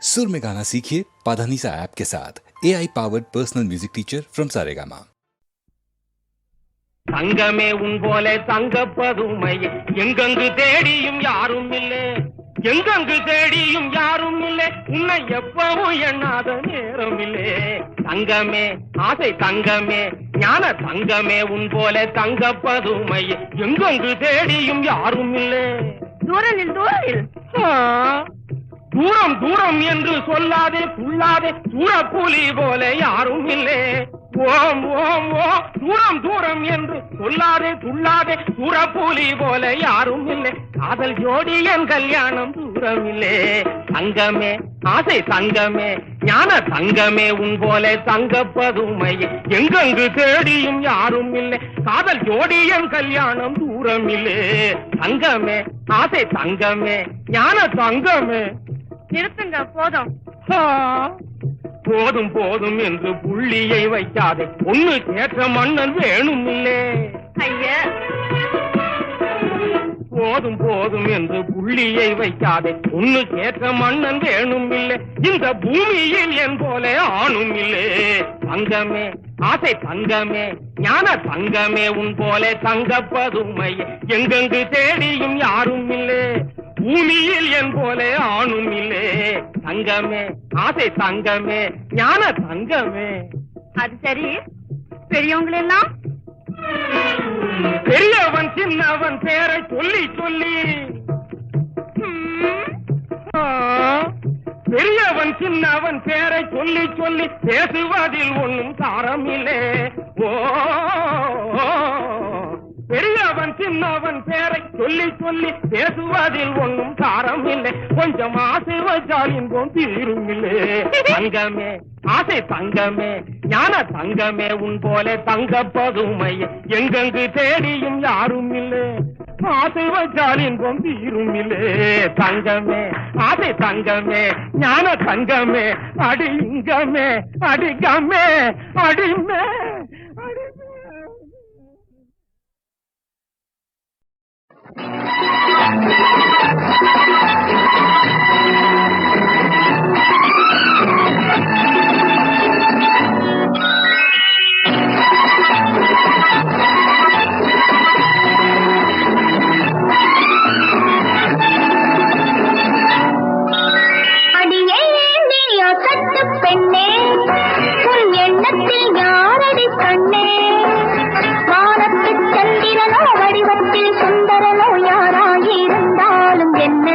सुर में गाना सीखिए पाधानीसा ऐप के साथ AI powered personal music teacher from Saregama. தங்கமே உன் போல தங்கப்பதுமை எங்கெங்கு தேடியும் யாரும் இல்லை, எங்கெங்கு தேடியும் யாரும் இல்லை, உன்னை எப்பவும் எண்ணாத நேரம் இல்லை. தங்கமே ஆசை தங்கமே ஞான தங்கமே உன் போல தங்கப்பதுமை எங்கெங்கு தேடியும் யாரும் இல்லை. தூரனில் தூரனில் தூரம் தூரம் என்று சொல்லாதே துள்ளாதே சூரப்புலி போல யாரும் இல்லை. ஓம் ஓம் ஓம் தூரம் தூரம் என்று சொல்லாதே துள்ளாதே சூரப்புலி போல யாரும் இல்லை. காதல் ஜோடி என் கல்யாணம் தூரம் இல்லை. தங்கமே ஆசை தங்கமே ஞான தங்கமே உன் போல தங்கப்பதுமை எங்கெங்கு தேடியும் யாரும் இல்லை. காதல் ஜோடி என் கல்யாணம் தூரம் இல்லை. தங்கமே ஆசை தங்கமே ஞான தங்கமே. நிறுத்துங்க, போதும். போதும் போதும் என்று புள்ளியை வைக்காதே, ஒண்ணு கேட்ட மன்னன் வேணும் இல்லே. ஐயா, போதும் போதும் என்று புள்ளியை வைக்காதே, ஒண்ணு கேட்ட மன்னன் வேணும் இல்லை. இந்த பூமியில் என் போல ஆணும் இல்லை. தங்கமே ஆசை தங்கமே ஞான தங்கமே உன் போல தங்கப்பதுமை எங்கெங்கு தேடியும் யாரும் இல்லை. பூமியில் என் போல ஆணும் இல்லை. தங்கமே ஆசை தங்கமே ஞான தங்கமே. அது சரி, பெரியவங்களெல்லாம் பெரியவன் சின்னவன் பேரை சொல்லி சொல்லி, பெரியவன் சின்னவன் பேரை சொல்லி சொல்லி பேசுவதில் ஒன்றும் சாரம் இல்லை. ஓ பெரியவன் சின்னவன் பேரை சொல்லி சொல்லி பேசுவதில் ஒன்றும் சாரம் இல்லை. கொஞ்சம் ஆசை வச்சால் இன்பம் தீரும் இல்லை. தங்கமே ஆசை தங்கமே ஞான தங்கமே உன் போல தங்கப்பதுமை எங்கெங்கு தேடியும் யாரும் இல்லை. ஆசை வச்சால் இன்பம் தீரும் இல்லை. தங்கமே ஆசை தங்கமே ஞான தங்கமே அடி இங்கமே அடிகமே அடிமே அடிமே. வடிவத்தில் சுந்தரனோ யாராயிருந்தாலும் என்ன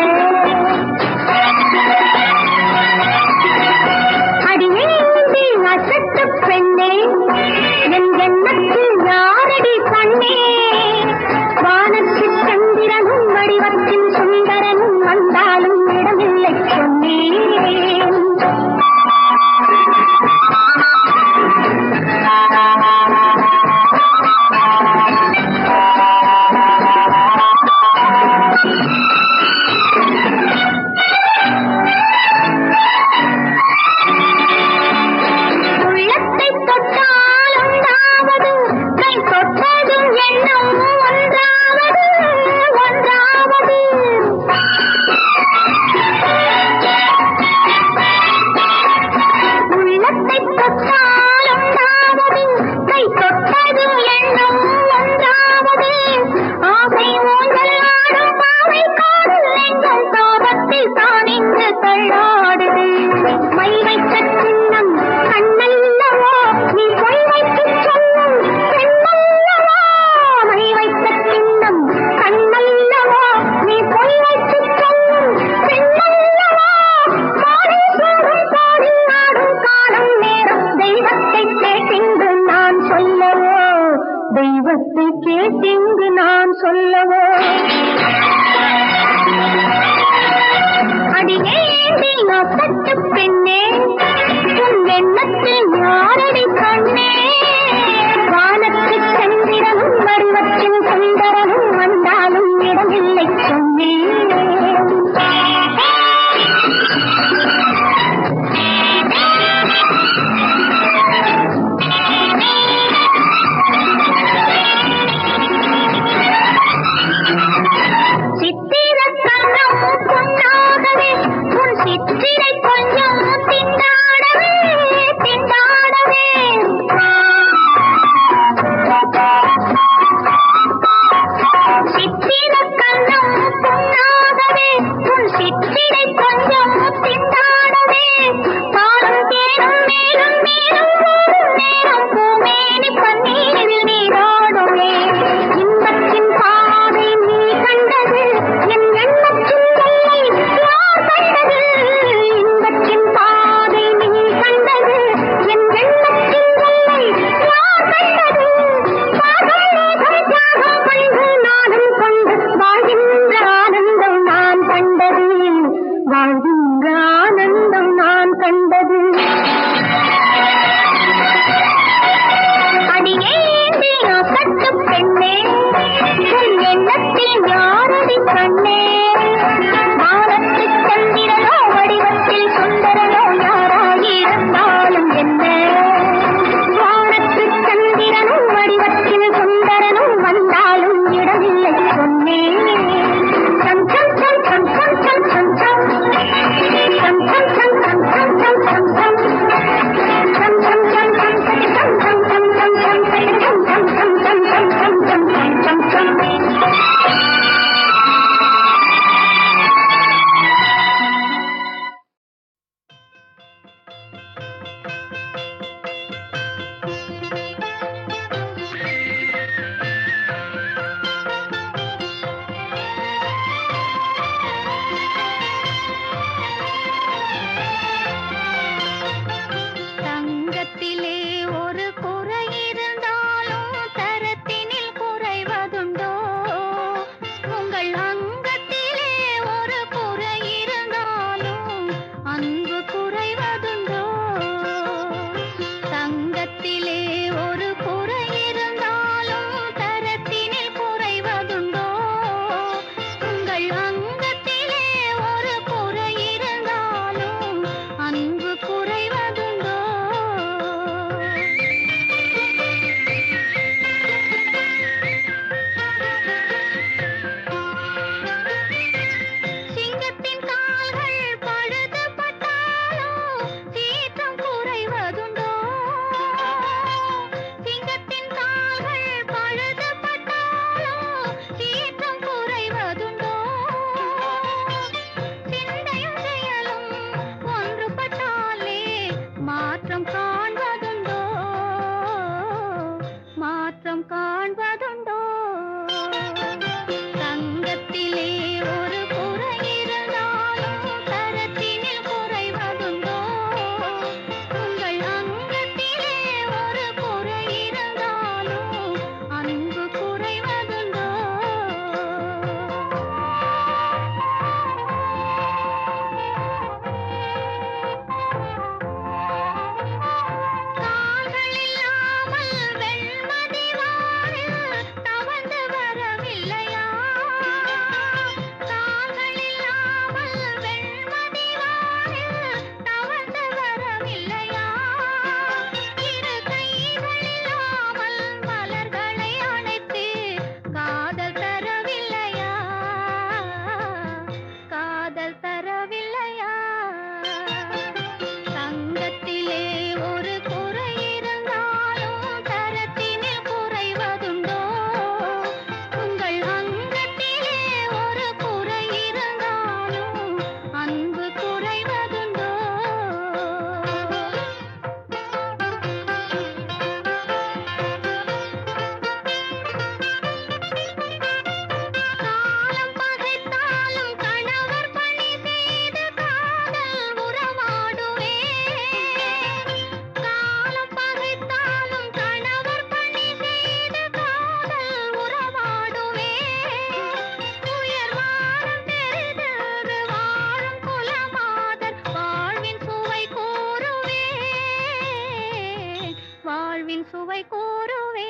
சுவை கூறுவே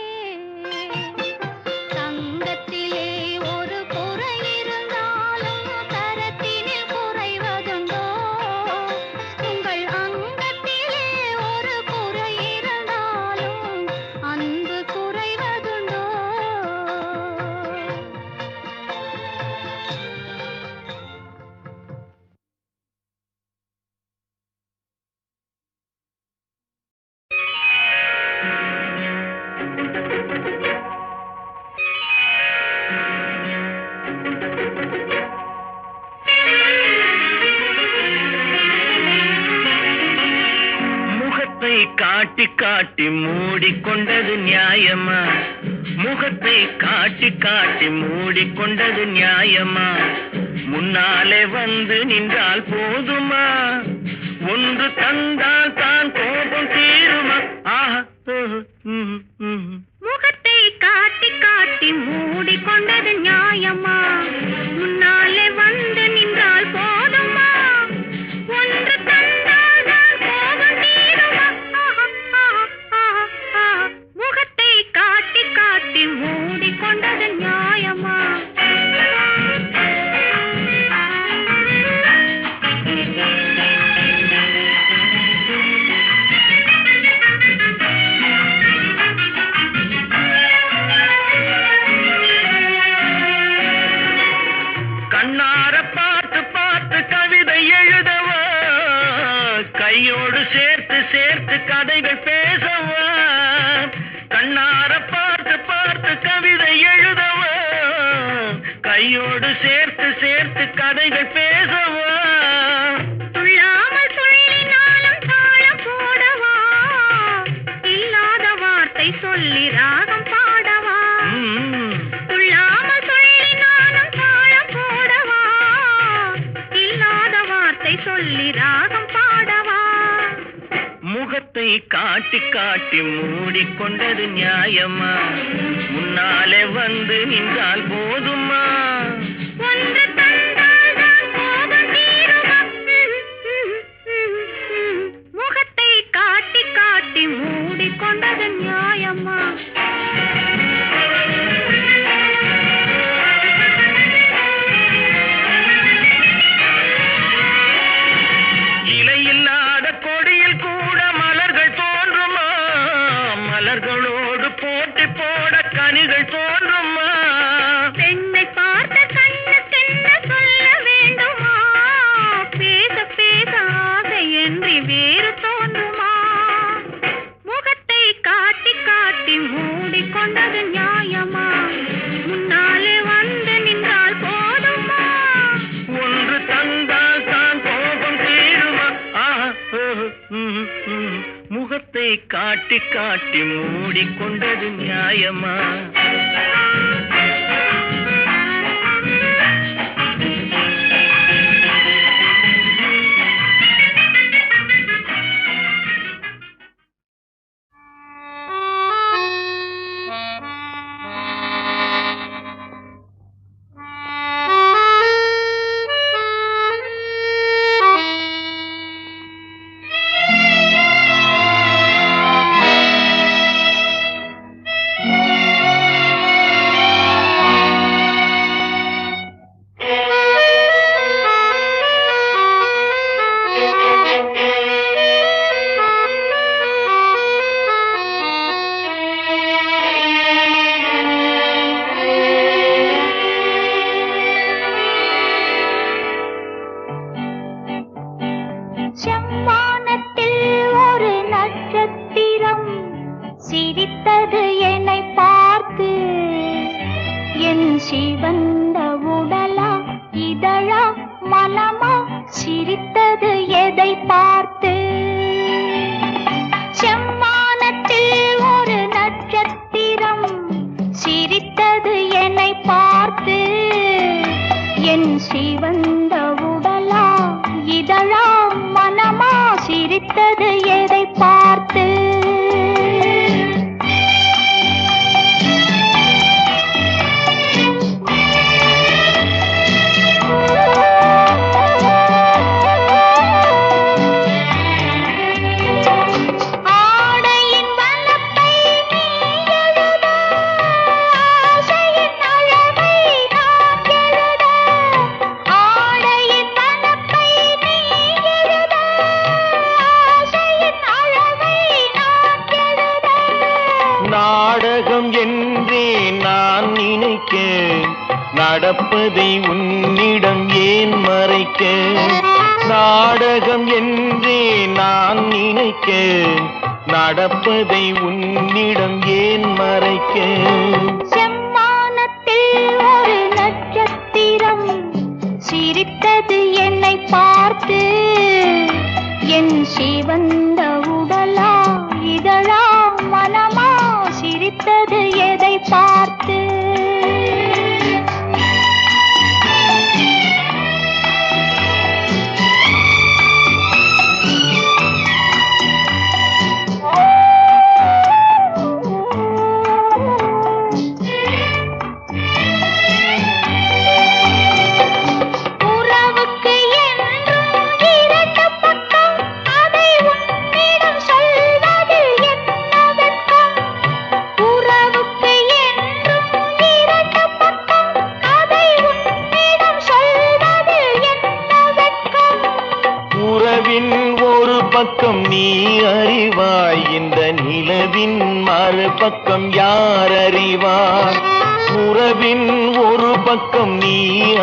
தங்கத்திலே ஒரு குறை இருந்தாலும் தரத்தினில் குறைவதுண்டோ உங்கள் அங்கத்திலே ஒரு குறை இருந்தாலும் அன்பு குறைவதுண்டோ முகத்தை காட்டி காட்டி மூடிக்கொண்டது நியாயமா முகத்தை காட்டி காட்டி மூடிக்கொண்டது நியாயமா முன்னாலே வந்து நின்றால் போதுமா ஒன்று தந்தால் தான் கோபம் தீருமா ஆஹா முகத்தை காட்டி காட்டி மூடிக்கொண்டது நியாயமா முன்னாலே வந்து நின்றால் போதுமா ஒன்று தந்தால் தான் கோபம் தீருமா முகத்தை காட்டி காட்டி மூடிக்கொண்டது நியாயமா கண்ணார பார்த்து பார்த்து கவிதை எழுதவா கையோடு சேர்த்து சேர்த்து கதைகள் பேசவா கண்ணார பார்த்து பார்த்து கவிதை எழுதவா கையோடு சேர்த்து சேர்த்து கதைகள் பேசவா துள்ளாமல் துள்ளினாலும் தாளம் போடவா இல்லாத வார்த்தை சொல்லி ராகம் பாடவா துள்ளாமல் துள்ளினாலும் தாளம் போடவா இல்லாத வார்த்தை சொல்லி ராகம் பாடவா முகத்தை காட்டி காட்டி மூடிக்கொண்டது நியாயமா முன்னாலே வந்து நின்றால் போதுமா ஒன்று தந்தால் தான் கோபம் தீருமா முகத்தை காட்டி காட்டி மூடிக்கொண்டது நியாயமா இலையில்லாத கொடியில் கூட மலர்கள் தோன்றுமா மலர்களோடு போட்டி போட கனிகள் தோன்றுமா பெண்ணை பார்த்த கண்ணுக்கென்ன சொல்ல வேண்டுமா பேச பேச ஆசை என்று வேறு தோன்றுமா முகத்தை காட்டி காட்டி மூடிக்கொண்டது நியாயமா முன்னாலே வந்து நின்றால் போதுமா ஒன்று தந்தால் தான் கோபம் தீருமா முகத்தை காட்டி காட்டி மூடிக்கொண்டது நியாயமா சிவந்த உடலா இதழா மனமா சிரித்தது எதை பார்த்து? செம்மானத்தில் ஒரு நட்சத்திரம் சிரித்தது என்னை பார்த்து. என் சிவந்த உடலா இதழா மனமா சிரித்தது எதை பார்த்து? ஆடையின் வனப்பை நினைக்க நடப்பதை உன்னிடம் ஏன் மறைக்க நாடகம் என்றே நான் நினைக்க நடப்பதை உன்னிடம் ஏன் மறைக்க செம்மானத்தில் ஒரு நட்சத்திரம் சிரித்தது என்னை பார்த்து என் சிவந்த உடலா இதழா மனமா சிரித்தது எதை பார்த்து பக்கம் நீ அறிவாய் இந்த நிலவின் மறுபக்கம் யார் அறிவார் உறவின் ஒரு பக்கம் நீ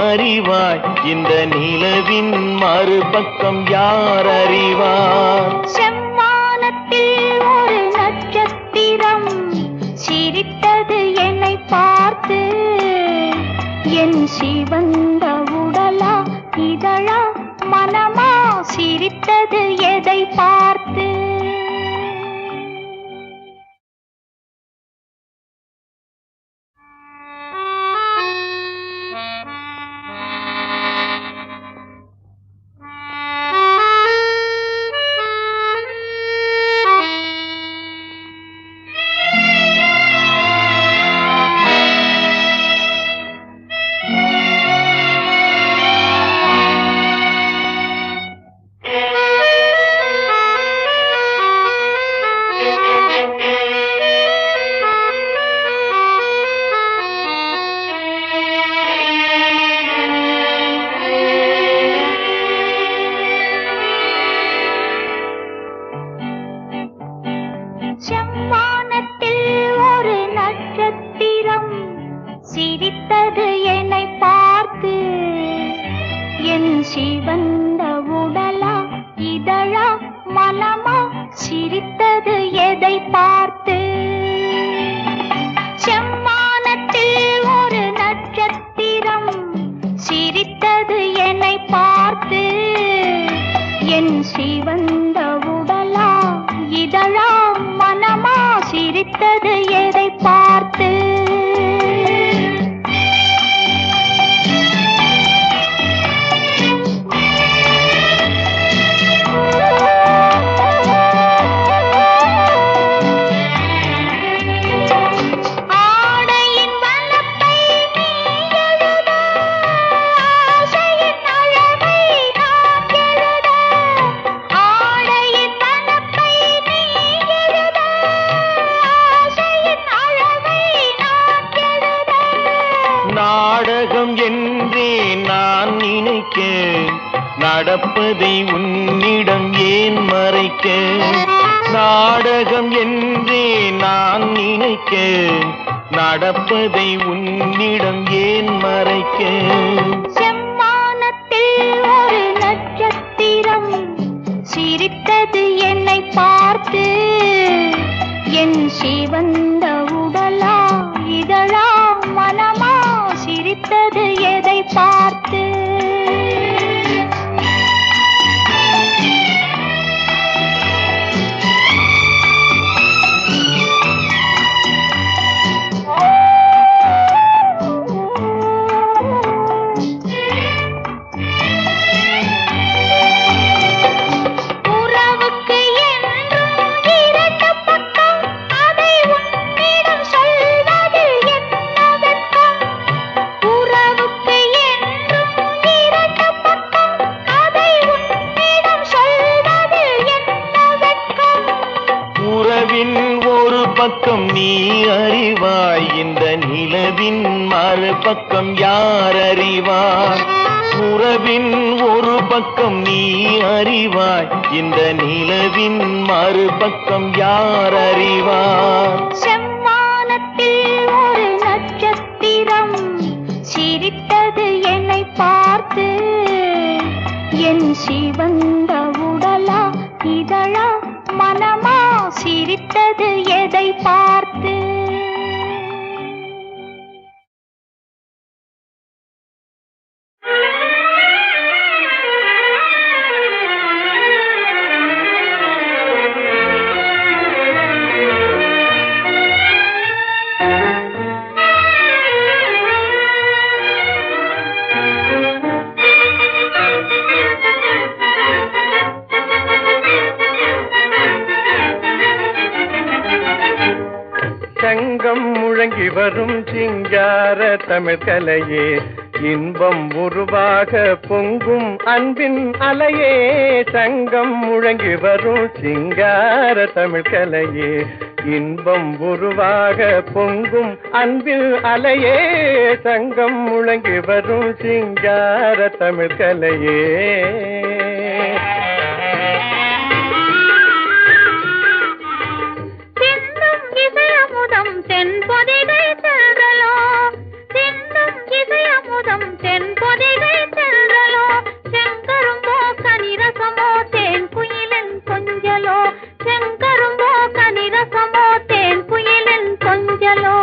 அறிவாய் இந்த நிலவின் மறுபக்கம் யார் அறிவார் செம்மானத்தில் ஒரு நட்சத்திரம் சிரித்தது என்னை பார்த்து என் சிவந்த உடலா இதழா மனமா சிரித்தது எதை பார்த்து செம்மானத்தில் ஒரு நட்சத்திரம் சிரித்தது என்னை பார்த்து என் சிவந்த உடலா இதழா மனமா சிரித்தது எதை பார்த்து செம்மானத்தில் ஒரு நட்சத்திரம் சிரித்தது என்னை பார்த்து என் சிவந்த உடலா இதழா மனமா சிரித்தது எதை பார்த்து ஆடையின் வனப்பை நீ எழுத ஆசையின் அழகை நான் எழுத ஆடையின் வனப்பை நீ எழுத ஆசையின் அழகை நான் எழுத நாடகம் என்றே நான் நினைக்க நடப்பதை உன்னிடம் ஏன் மறைக்க நாடகம் என்றே நான் நினைக்க நடப்பதை உன்னிடம் ஏன் மறைக்க செம்மானத்தில் ஒரு நட்சத்திரம் சிரித்தது என்னை பார்த்து என் சிவந்த உடலா இதழா மனமா சிரித்தது எதை பார்த்து உறவுக்கு என்றும் இரண்டு பக்கம் அதை உன்னிடம் சொல்வது என்ன வெட்கம் உறவுக்கு என்றும் இரண்டு பக்கம் அதை உன்னிடம் சொல்வது என்ன வெட்கம் உறவின் ஒரு பக்கம் நீ அறிவாய் இந்த நிலவின் மறுபக்கம் யார் அறிவார் உறவின் ஒரு பக்கம் நீ அறிவாய் இந்த நிலவின் மறுபக்கம் யார் அறிவார் செம்மானத்தில் ஒரு நட்சத்திரம் என் சிவந்த உடலா இதழா மனமா சிரித்தது எதை பார்த்து? சங்கம் முழங்கி வரும் சிங்கார தமிழ் கலையே, இன்பம் உருவாக பொங்கும் அன்பின் அலையே. சங்கம் முழங்கி வரும் சிங்கார தமிழ் கலையே, இன்பம் உருவாக பொங்கும் அன்பின் அலையே. சங்கம் முழங்கி வரும் சிங்கார தமிழ் கலையே. தென்பொதிகை சென்றலோ தின்னும் இசையமுதம் தென்பொதிகை சென்றலோ செங்கரும்போ கனிரசமோ தேன் குயிலின் கொஞ்சலோ செங்கரும்போ கனிரசமோ தேன் குயிலின் கொஞ்சலோ.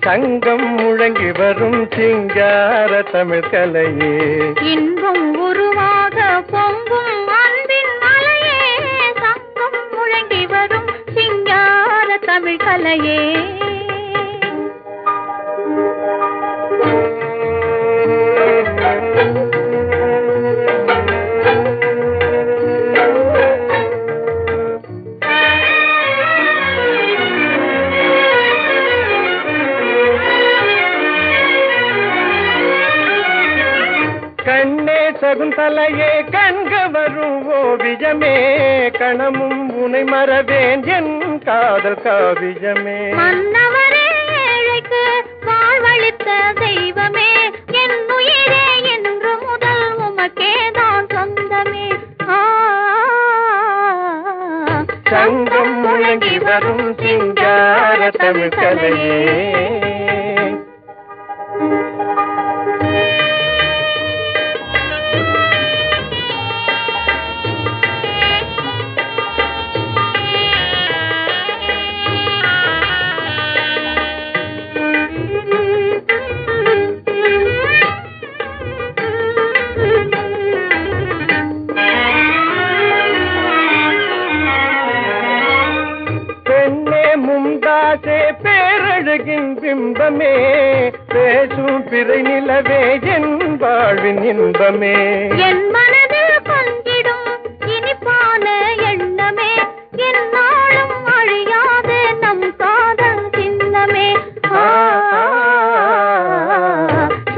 சங்கம் முழங்கி வரும் சிங்கார தமிழ் கலையே, இன்பம் உருவாக பொங்கும் அன்பின் மலையே. சங்கம் முழங்கி வரும் சிங்கார தமிழ் கலையே. கண்ணே சகுந்தலையே கண்க வரும் ஓவியமே, கணமும் உனை மறவேன் என் காதல் காவியமே. மன்னவரே ஏழைக்கு வாழ்வளித்த தெய்வமே, என் உயிரே என்று முதல் உமக்கேதான் சொந்தமே. சங்கம் முழங்கி வரும் சிங்கார தமிழ் கலையே. பேரழகின் பிம்பமே, பேசும் பிறை நிலவே என் வாழ்வின் இன்பமே. என் மனதில் கொஞ்சிடும் இனிப்பான எண்ணமே, என் நாளும் அழியாத நம் காதல் சின்னமே.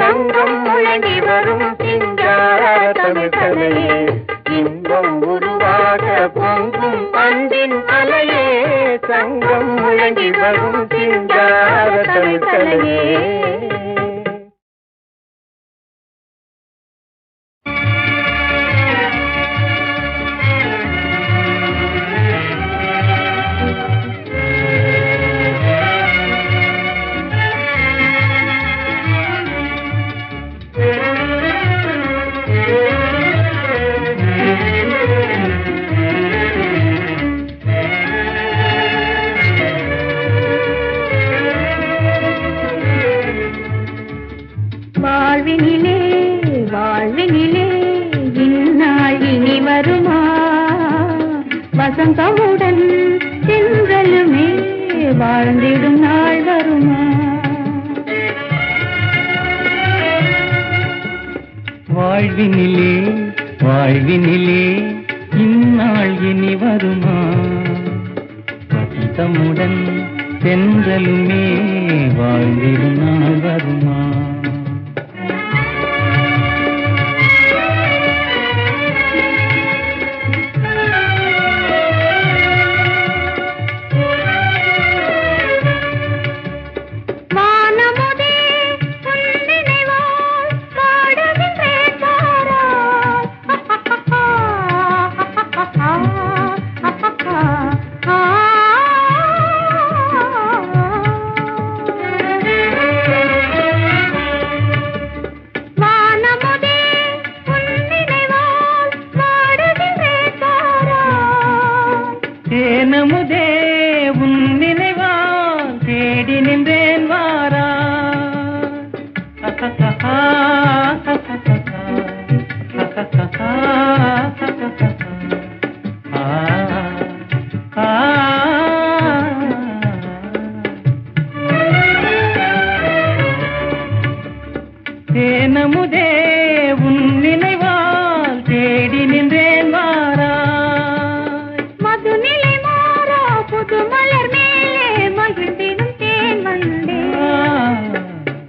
சங்கம் முழங்கி வரும் சிங்கார தமிழ் கலையே, இன்பம் உருவாக பொங்கும் அன்பின் அலையே. சங்கம் முழங்கி வரும் சிங்கார தமிழ் கலையே. வாழ்வினிலே வாழ்வினிலே இந்நாள் இனி வருமா? வசந்தமுடன் சென்றலுமே வாழ்ந்திடும் நாள் வருமா? வாழ்வினிலே வாழ்வினிலே இந்நாள் இனி வருமா? வசந்தமுடன் சென்றலுமே வாழ்ந்திடும் நாள் வருமா? தேனமுதே உன் நினைவால் தேடி நின்றேன் வாரா தேனமுதே உன் நினைவால் தேடி நின்றேன் வாராய் மதுநிலை மாறா புது மலர் மேலே மகிழ்ந்திடும் தேன் வந்தே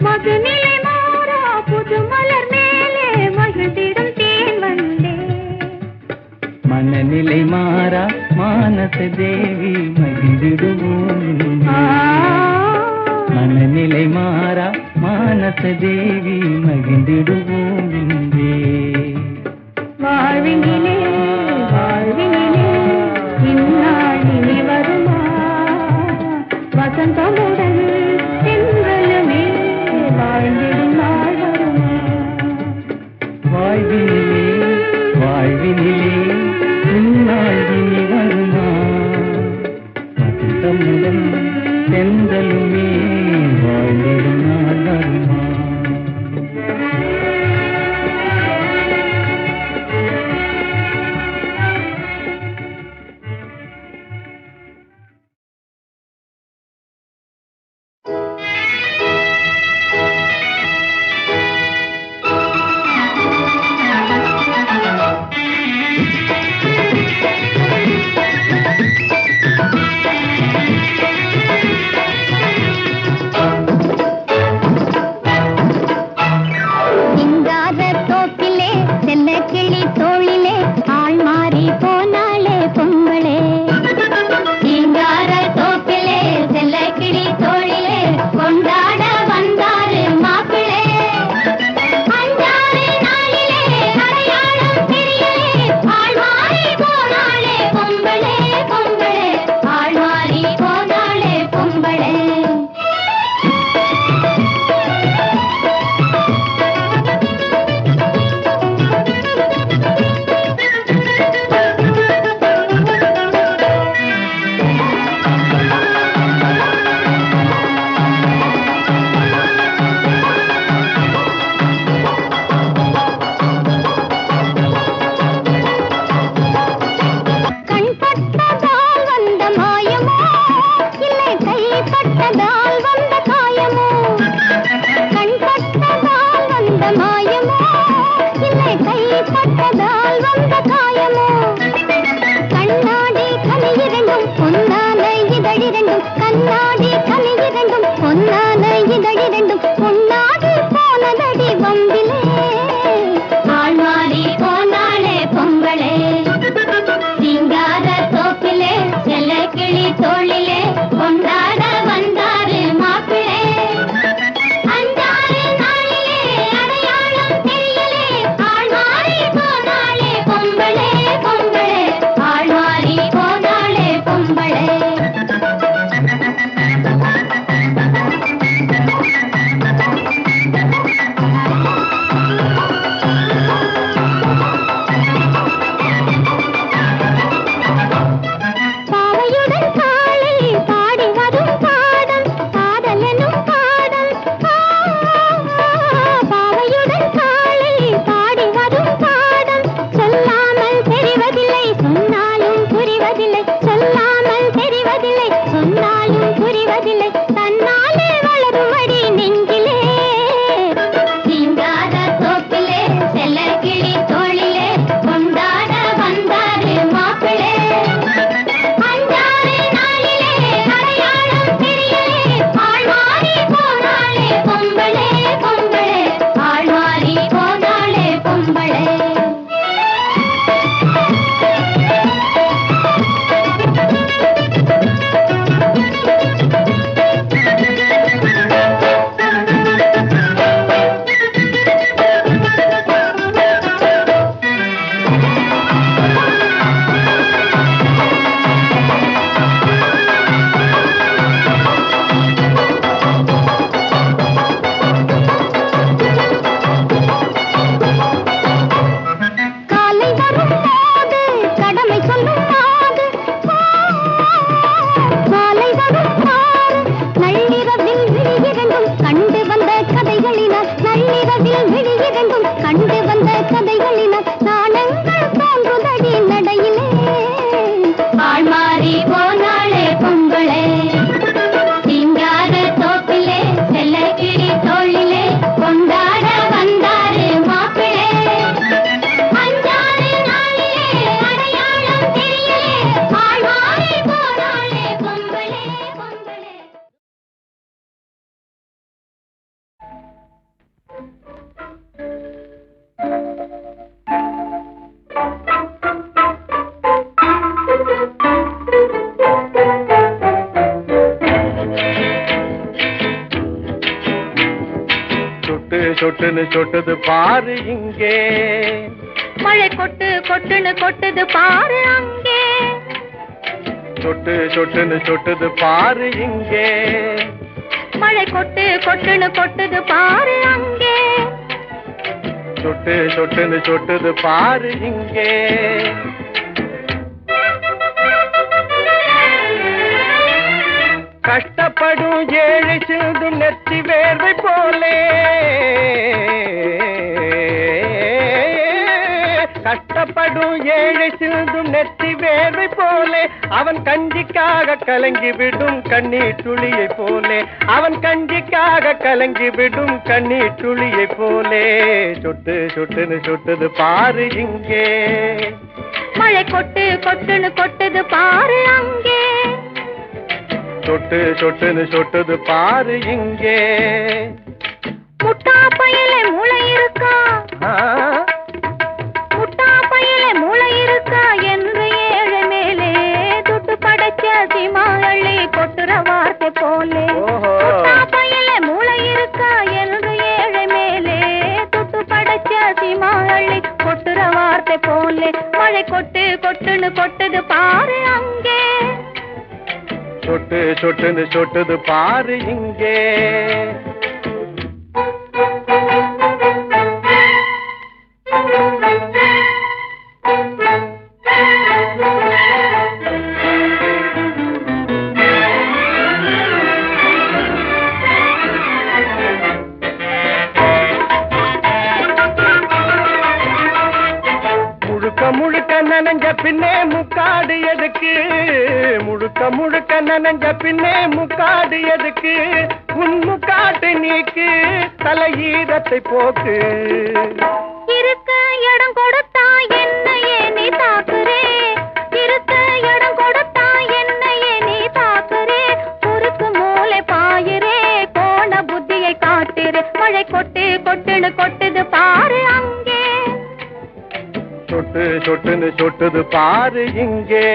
மதுநிலை மாறா புது மலர் மேலே மகிழ்ந்திடும் தேன் வந்தே மனநிலை மாறா மானச தேவி மகிழ்ந்திடுவோம் மனநிலை மாறா மானச தேவி மகிழ்ந்திடுவோம் இன்றே வாழ்வினிலே வாழ்வினிலே இந்நாள் இனி வருமா வசந்தமுடன் தென்றலுமே வாழ்ந்திடும் நாள் வருமா வாழ்வினிலே வாழ்வினிலே இந்நாள் இனி வருமா வசந்தமுடன் தென்றலுமே வாழ்ந்திடும் நாள் வருமா சொட்டுன்னு சொட்டுது பாரு இங்கே. மழை கொட்டு கொட்டுன்னு கொட்டுது பாரு அங்கே. சொட்டு சொட்டுன்னு சொட்டுது பாரு இங்கே. மழை கொட்டு கொட்டுன்னு கொட்டுது பாரு அங்கே. சொட்டு சொட்டுன்னு சொட்டுது பாரு இங்கே. கஷ்டப்படும் ஏழை சிந்தும் நெத்தி வேர்வை போலே, கஷ்டப்படும் ஏழை சிந்தும் நெத்தி வேர்வை போலே, அவன் கஞ்சிக்காக கலங்கி விடும் கண்ணீர் துளியை போலே, அவன் கஞ்சிக்காக கலங்கி விடும் கண்ணீர் துளியை போலே. சொட்டு சொட்டுன்னு சொட்டுது பாரு இங்கே. மழை கொட்டு கொட்டுன்னு கொட்டுது பாரு அங்கே. சொட்டு சொட்டுன்னு சொட்டுது பாரு இங்கே. முட்டா பையிலே மூளை இருக்கா, முட்டா பையிலே மூளை இருக்கா என்று ஏழை மேலே துட்டு படைச்ச சீமாளி கொட்டுற வார்த்தை போலே. முட்டா பையிலே மூளை இருக்கா என்று ஏழை மேலே துட்டு படைச்ச சீமாளி கொட்டுற வார்த்தை போலே. மழை கொட்டு கொட்டுன்னு கொட்டுது பாரு அங்கே. சொட்டு சொட்டுன்னு சொட்டுது பாரு இங்கே. முழுக்க நனைஞ்ச பின்னே முக்காடு எதுக்கு, முழுக்க முழுக்க நனைஞ்ச பின்னே முக்காடு எதுக்கு, உன் முக்காட்டு நீக்கு தலையீரத்தை போக்கு. இருக்க இடம் கொடுத்தா என்னையே நீ தாக்குறே, இருக்க இடம் கொடுத்தா என்னையே நீ தாக்குறே, குறுக்கு மூளை பாயிரே கோண புத்தியை காட்டுறே. மழை கொட்டு கொட்டுன்னு கொட்டுது பாரு அங்கே. சொட்டு சொட்டுன்னு சொட்டுது பாரு இங்கே.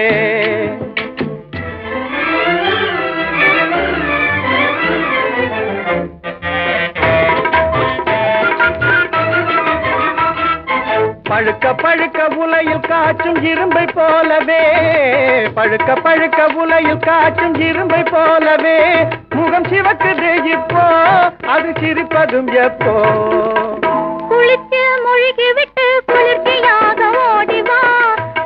பழுக்க பழுக்க உலையில் காற்றும் இரும்பை போலவே, பழுக்க பழுக்க உலையில் காற்றும் இரும்பை போலவே, முகம் சிவக்குது இப்போ அது சிரிப்பதும் எப்போ. குளித்து முழுகி விட்டு குளிர்ச்சியாக ஓடிவா,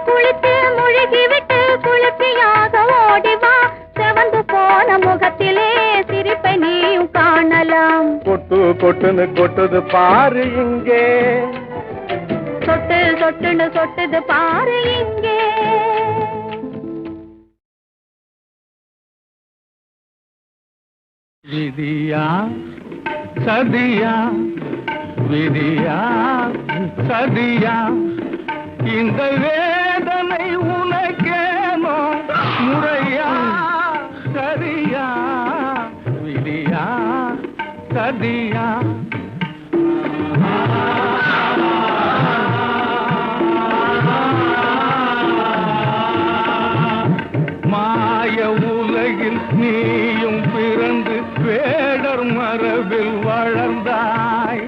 குளித்து முழுகி விட்டு குளிர்ச்சியாக ஓடிவா, செவந்து போன முகத்திலே சிரிப்பை நீயும் காணலாம். கொட்டு கொட்டுன்னு கொட்டுது பாரு இங்கே. சொட்டு சொட்டுன்னு சொட்டுது பாரு இங்கே. விதியா சதியா, விதியா சதியா, இந்த வேதனை உனக்கேனோ முறையா சரியா, விதியா சதியா. மாய உலகில் நீயும் பிறந்து வேடர் மரபில் வளர்ந்தாய்,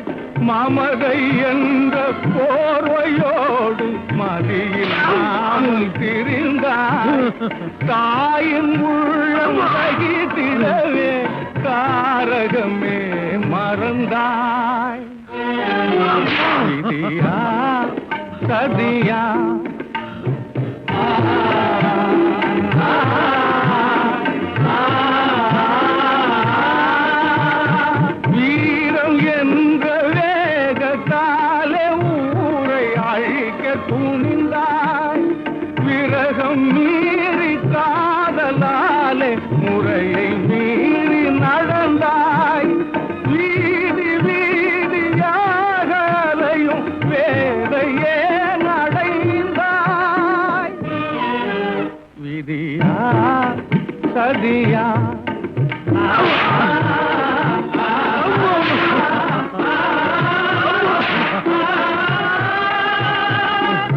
மமதை என்ற போர்வையோடு மதியில் நாமும் திரிந்தாய். தாயின் உள்ளம் தகித்திடவே காரகமே மறந்தாய். விதியா சதியா, வீரம் என்ற வேகத்தாலே ஊரை அழிக்க துணிந்தாய், விரகம் மீறி காதலாலே முறையை மீறி நடந்தாய். வீதி வீதியாக அலையும் வேதையே நடைந்தாய். விதியா சதியா,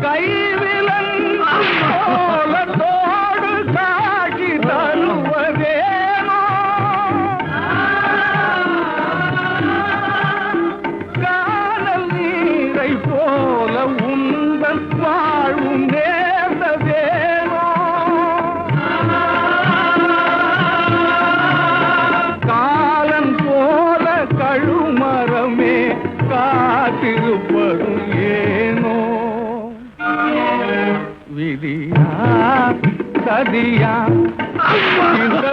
கைவிலன் கோலத்தோடு காட்சி தருவதேனோ, காத்திருப்பதும் ஏனோ விதியா சதியா இந்த